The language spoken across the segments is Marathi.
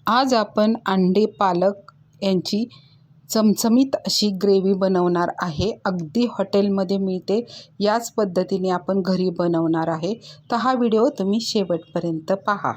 आज आपण अंडे पालक यांची चमचमीत अशी ग्रेव्ही बनवणार आहे। अगदी हॉटेलमध्ये मिळते याच पद्धतीने आपण घरी बनवणार आहे। तर हा व्हिडिओ तुम्ही शेवटपर्यंत पहा।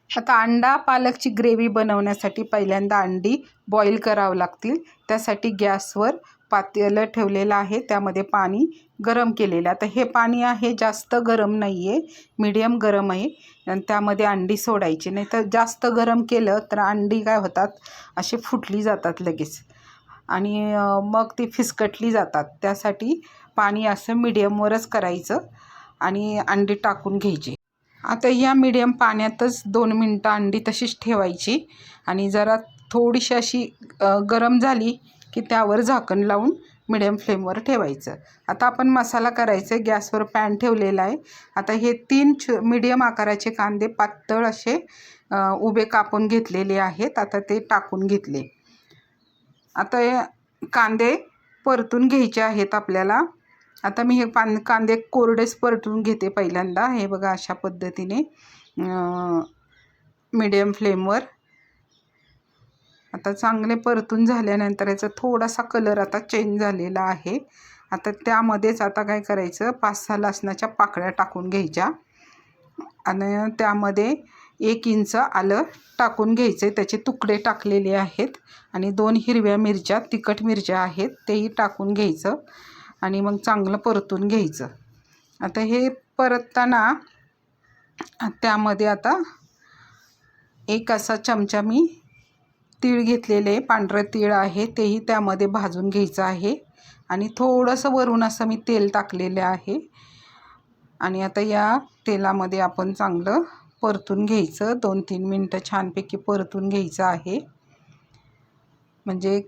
आता अंडा पालकची ग्रेव्ही बनवण्यासाठी पहिल्यांदा अंडी बॉईल करावं लागतील। त्यासाठी गॅसवर पातेलं ठेवलेलं आहे, त्यामध्ये पाणी गरम केलेलं। आता हे पाणी आहे जास्त गरम नाही आहे, मीडियम गरम आहे आणि त्यामध्ये अंडी सोडायची। नाही तर जास्त गरम केलं तर अंडी काय होतात, असे फुटली जातात लगेच आणि मग ती फिसकटली जातात। त्यासाठी पाणी असं मीडियमवरच करायचं आणि अंडी टाकून घ्यायची। आता या मीडियम पाण्यातच 2 मिनटं अंडी तशीच ठेवायची आणि जरा थोडीशी अशी गरम झाली की त्यावर झाकण लावून मीडियम फ्लेमवर ठेवायचं। आता आपण मसाला करायचा आहे। गॅसवर पॅन ठेवलेला आहे। आता हे 3 मीडियम आकाराचे कांदे पातळ असे उभे कापून घेतलेले आहेत। आता ते टाकून घेतले। आता हे कांदे परतून घ्यायचे आहेत आपल्याला। आता मी हे कांदे कोरडेच परतून घेते पहिल्यांदा। हे बघा अशा पद्धतीने मीडियम फ्लेमवर। आता चांगले परतून झाल्यानंतर याचा थोडासा कलर आता चेंज झालेला आहे। आता त्यामध्येच आता काय करायचं, 5-6 लसणाच्या पाकळ्या टाकून घ्यायच्या आणि त्यामध्ये 1 इंच आलं टाकून घ्यायचे, त्याचे तुकडे टाकलेले आहेत आणि 2 हिरव्या मिरच्या, तिखट मिरच्या आहेत, तेही टाकून घ्यायचं आणि मग चांगलं परतून घ्यायचं। आता हे परतताना त्यामध्ये आता 1 असा चमचा मी तीळ घेतलेले, पांढरं तीळ आहे, तेही त्यामध्ये भाजून घ्यायचं आहे आणि थोडंसं वरून असं मी तेल टाकलेलं आहे आणि आता या तेलामध्ये आपण चांगलं परतून घ्यायचं। 2-3 मिनटं छानपैकी परतून घ्यायचं आहे। म्हणजे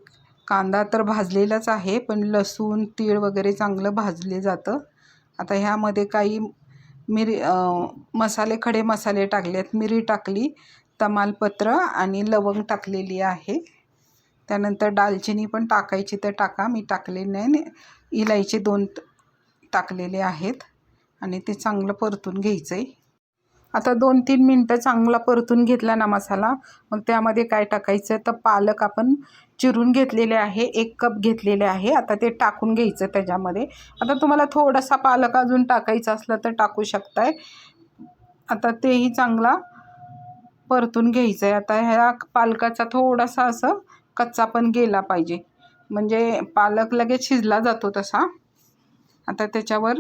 कांदा तर भाजलेलाच आहे, पण लसूण तीळ वगैरे चांगलं भाजले जातं। आता ह्यामध्ये काही मसाले, खडे मसाले टाकलेत, मिरी टाकली, तमालपत्र आणि लवंग टाकलेली आहे। त्यानंतर दालचिनी पण टाकायची तर टाका, मी टाकले नाही। इलायची 2 टाकलेले आहेत आणि ते चांगलं परतून घ्यायचं आहे। आता 2-3 मिनटं चांगला परतून घेतला ना मसाला, मग त्यामध्ये काय टाकायचं तर पालक आपण चिरून घेतलेले आहे, 1 कप घेतलेले आहे। आता ते टाकून घ्यायचं त्याच्यामध्ये। आता तुम्हाला थोडासा पालक अजून टाकायचा असला तर टाकू शकताय। आता तेही चांगला परतून घ्यायचं आहे। आता ह्या पालकाचा थोडासा असं कच्चा पण गेला पाहिजे, म्हणजे पालक लगेच शिजला जातो तसा। आता त्याच्यावर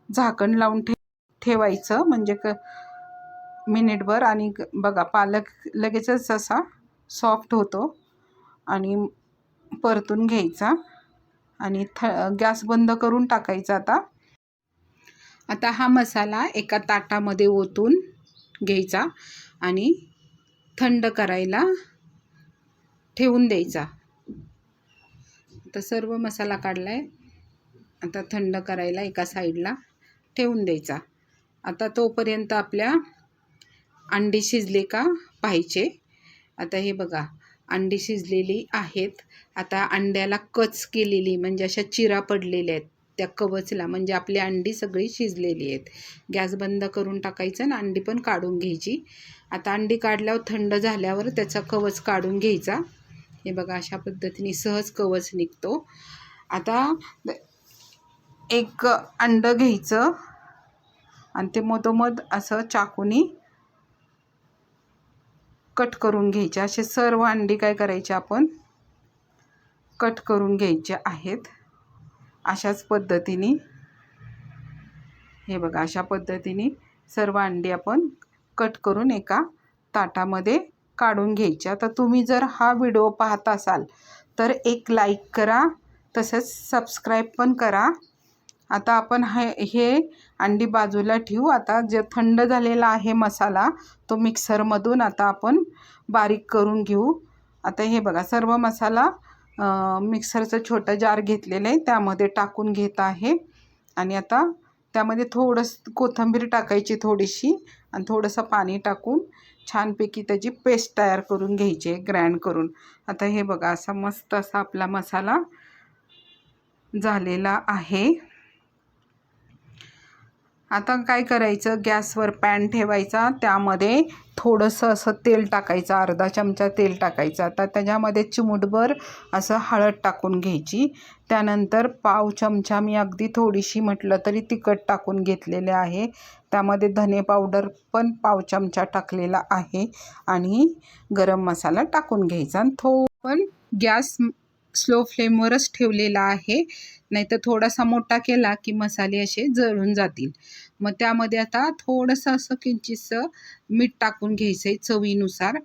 झाकण लावून ठेवायचं म्हणजे मिनिटभर आणि बघा पालक लगेचच असा सॉफ्ट होतो आणि परतून घ्यायचा आणि गॅस बंद करून टाकायचा। आता हा मसाला एका ताटामध्ये ओतून घ्यायचा आणि थंड करायला ठेवून द्यायचा। आता सर्व मसाला काढलाय, आता थंड करायला एका साईडला ठेवून द्यायचा। आता तोपर्यंत आपल्या अंडी शिजले का पाहायचे। आता हे बघा अंडी शिजलेली आहेत। आता अंड्याला कच केलेली म्हणजे अशा चिरा पडलेल्या आहेत त्या कवचला, म्हणजे आपली अंडी सगळी शिजलेली आहेत। गॅस बंद करून टाकायचं आणि अंडी पण काढून घ्यायची। आता अंडी काढल्यावर थंड झाल्यावर त्याचा कवच काढून घ्यायचा। हे बघा अशा पद्धतीने सहज कवच निघतो। आता 1 अंडं घ्यायचं आणि ते मधोमध असं चाकूनी कट करून घ्यायचे। असे सर्व अंडी काय करायचे आपण कट करून घ्यायचे आहेत अशाच पद्धतीने। हे बघा अशा पद्धतीने सर्व अंडी आपण कट करून एका ताटामध्ये काढून घ्यायचे। आता तुम्ही जर हा व्हिडिओ पाहत असाल तर एक लाईक करा, तसंच सबस्क्राईब पण करा। आता आपण हे अंडी बाजूला ठेवू। आता जे थंड झालेला आहे मसाला, तो मिक्सरमधून आता आपण बारीक करून घेऊ। आता हे बघा सर्व मसाला मिक्सरचं छोटं जार घेतलेलं आहे त्यामध्ये टाकून घेत आहे आणि आता त्यामध्ये थोडंसं कोथिंबीर टाकायची थोडीशी आणि थोडंसं पाणी टाकून छानपैकी त्याची पेस्ट तयार करून घ्यायची आहे, ग्राइंड करून। आता हे बघा असा मस्त असा आपला मसाला झालेला आहे। आता काय करायचं, गॅसवर पॅन ठेवायचा, त्यामध्ये थोडंसं असं तेल टाकायचं, अर्धा चमचा तेल टाकायचं. आता त्याच्यामध्ये चिमूटभर असं हळद टाकून घ्यायची. त्यानंतर पाव चमचा मी अगदी थोडीशी म्हटलं तरी तिखट टाकून घेतलेले आहे. त्यामध्ये धने पावडर पण पाव चमचा टाकलेला आहे आणि गरम मसाला टाकून घ्यायचा. आणि पण गॅस स्लो फ्लेमवरच ठेवलेला आहे, नाहीतर थोडासा मोठा केला की मसाले असे जळून जातील. मग त्यामध्ये आता थोडंसं असं किंचितसं मीठ टाकून घ्यायचं आहे चवीनुसार.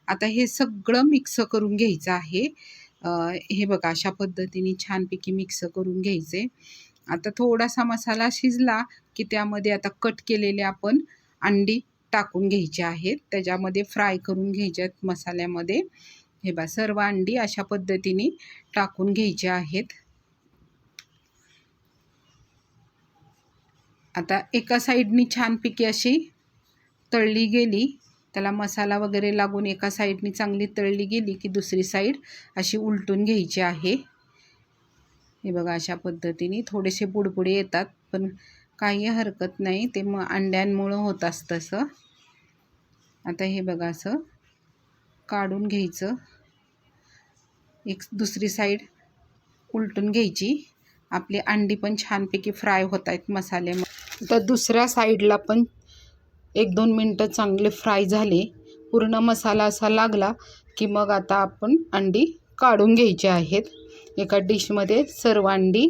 आता हे सगळं मिक्स करून घ्यायचं आहे. हे बघा अशा पद्धतीने छानपैकी मिक्स करून घ्यायचे. आता थोडासा मसाला शिजला की त्यामध्ये आता कट केलेले आपण अंडी टाकून घ्यायची आहेत, त्याच्यामध्ये फ्राय करून घ्यायच्यात मसाल्यामध्ये. हे बघा सर्व अंडी अशा पद्धतीने टाकून घ्यायची आहेत. आता एका साईडनी छानपैकी अशी तळली गेली, त्याला मसाला वगैरे लागून एका साईडनी चांगली तळली गेली की दुसरी साईड अशी उलटून घ्यायची आहे. हे बघा अशा पद्धतीने थोडेसे बुडबुडे येतात, पण काही हरकत नाही, ते मग अंड्यांमुळं होत असतं तसं. आता हे बघा असं काढून घ्यायचं, एक दुसरी साईड उलटून घ्यायची. आपली अंडी पण छानपैकी फ्राय होत आहेत मसाल्यामध्ये. तर दुसऱ्या साईडला पण 1-2 मिनटं चांगले फ्राय झाले, पूर्ण मसाला असा लागला की मग आता आपण अंडी काढून घ्यायची आहेत. एका डिशमध्ये सर्व अंडी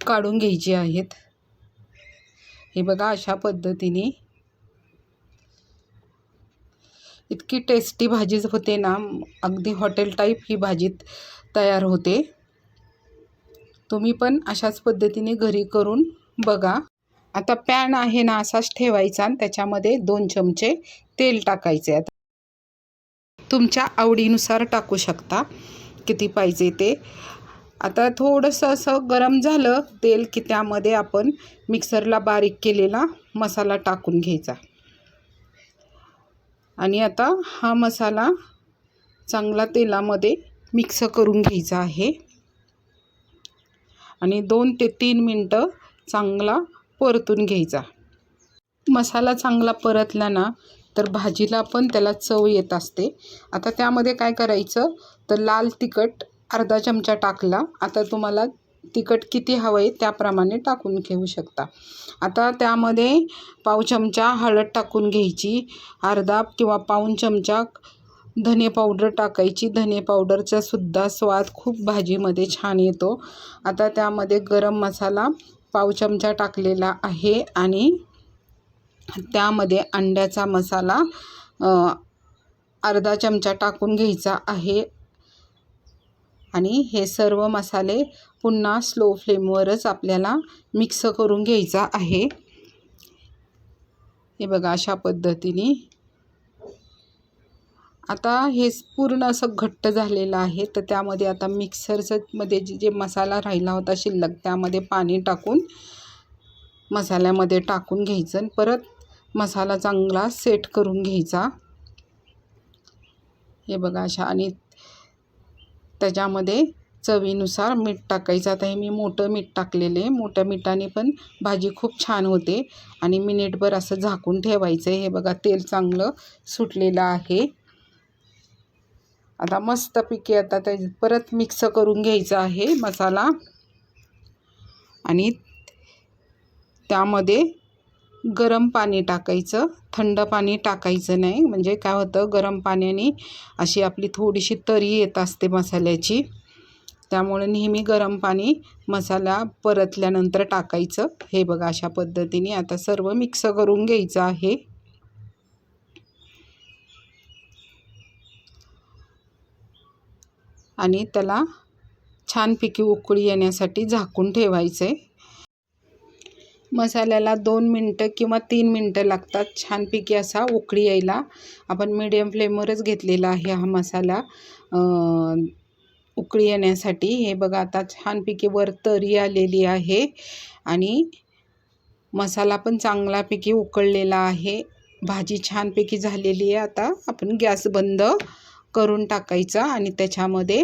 काढून घ्यायची आहेत. हे बघा अशा पद्धतीने इतकी टेस्टी भाजी होते ना, अगदी हॉटेल टाईप ही भाजी तयार होते. तुम्ही पण अशाच पद्धतीने घरी करून बघा. आता पॅन आहे ना असाच ठेवायचा आणि त्याच्यामध्ये 2 चमचे तेल टाकायचे. आता तुमच्या आवडीनुसार टाकू शकता किती पाहिजे ते. आता थोडंसं असं गरम झालं तेल की त्यामध्ये आपण मिक्सरला बारीक केलेला मसाला टाकून घ्यायचा. आणि आता हा मसाला चांगला तेलामध्ये मिक्स करून घ्यायचा आहे आणि 2 ते 3 मिनटं चांगला परतून घ्यायचा. मसाला चांगला परतला ना तर भाजीला पण त्याला चव येत असते. आता त्यामध्ये काय करायचं, तर लाल तिखट अर्धा चमचा टाकला. आता तुम्हाला तिखट किती हवं आहे त्याप्रमाणे टाकून घेऊ शकता. आता त्यामध्ये पाव चमचा हळद टाकून घ्यायची, अर्धा किंवा पाऊण चमचा धने पावडर टाकायची. धने पावडरचा सुद्धा स्वाद खूप भाजीमध्ये छान येतो. आता त्यामध्ये गरम मसाला पाव चमचा टाकलेला आहे आणि त्यामध्ये अंड्याचा मसाला अर्धा चमचा टाकून घ्यायचा आहे. आणि हे सर्व मसाले पुन्हा स्लो फ्लेमवरच आपल्याला मिक्स करून घ्यायचा आहे. हे बघा अशा पद्धतीने. आता हे पूर्ण असं घट्ट झालेलं आहे, तर त्यामध्ये आता मिक्सरमध्ये जे मसाला राहिला होता शिल्लक त्यामध्ये पाणी टाकून मसाल्यामध्ये टाकून घ्यायचं आणि परत मसाला चांगला सेट करून घ्यायचा. हे बघा अशा. आणि त्याच्यामध्ये चवीनुसार मीठ टाकायचं. आता हे मी मोठं मीठ टाकलेले, मोठ्या मिठाने पण भाजी खूप छान होते. आणि मिनिटभर असं झाकून ठेवायचं. हे बघा तेल चांगलं सुटलेलं आहे. आता मस्तपैकी आता ते परत मिक्स करून घ्यायचं आहे मसाला. आणि त्यामध्ये गरम पाणी टाकायचं, थंड पाणी टाकायचं नाही. म्हणजे काय होतं, गरम पाण्याने अशी आपली थोडीशी तरी येत असते मसाल्याची. त्यामुळे नेहमी गरम पाणी मसाला परतल्यानंतर टाकायचं. हे बघा अशा पद्धतीने आता सर्व मिक्स करून घ्यायचं आहे. आणि त्याला छानपैकी उकळी येण्यासाठी झाकून ठेवायचं आहे. मसाल्याला 2 मिनटं किंवा 3 मिनटं लागतात छानपैकी असा उकळी यायला. आपण मीडियम फ्लेमवरच घेतलेला आहे हा मसाला उकळी येण्यासाठी. हे बघा आता छानपैकी वर तरी आलेली आहे आणि मसाला पण चांगल्यापैकी उकळलेला आहे. भाजी छानपैकी झालेली आहे. आता आपण गॅस बंद करून टाकायचा आणि त्याच्यामध्ये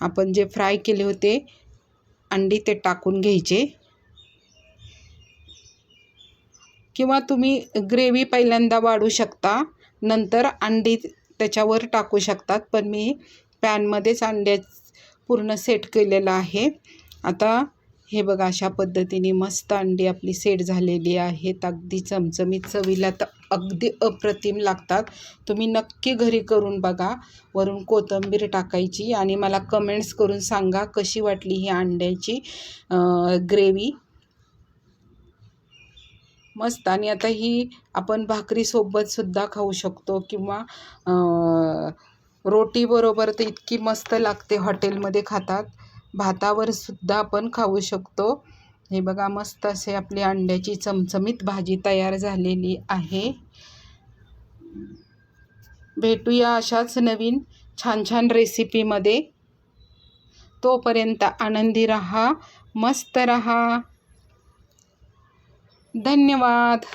आपण जे फ्राय केले होते अंडी ते टाकून घ्यायचे. किंवा तुम्ही ग्रेव्ही पहिल्यांदा वाढू शकता, नंतर अंडी त्याच्यावर टाकू शकतात. पण मी पॅनमध्येच अंड्या पूर्ण सेट केलेलं आहे. आता हे बघा, अशा पद्धतीने मस्त अंडी आपली सेट झालेली आहेत. अगदी चमचमीत, चवीला तर अगदी अप्रतिम लागतात. तुम्ही नक्की घरी करून बघा. वरून कोथिंबीर टाकायची आणि मला कमेंट्स करून सांगा कशी वाटली ही अंड्याची ग्रेव्ही. मस्त. आणि आता ही आपण भाकरीसोबतसुद्धा खाऊ शकतो किंवा रोटीबरोबर तर इतकी मस्त लागते, हॉटेलमध्ये खातात. भातावर सुद्धा आपण खाऊ शकतो. हे बघा, मस्त असे आपली अंड्याची चमचमीत भाजी तयार झालेली आहे. भेटूया अशाच नवीन छान छान रेसिपीमध्ये. तोपर्यंत आनंदी रहा, मस्त रहा. धन्यवाद.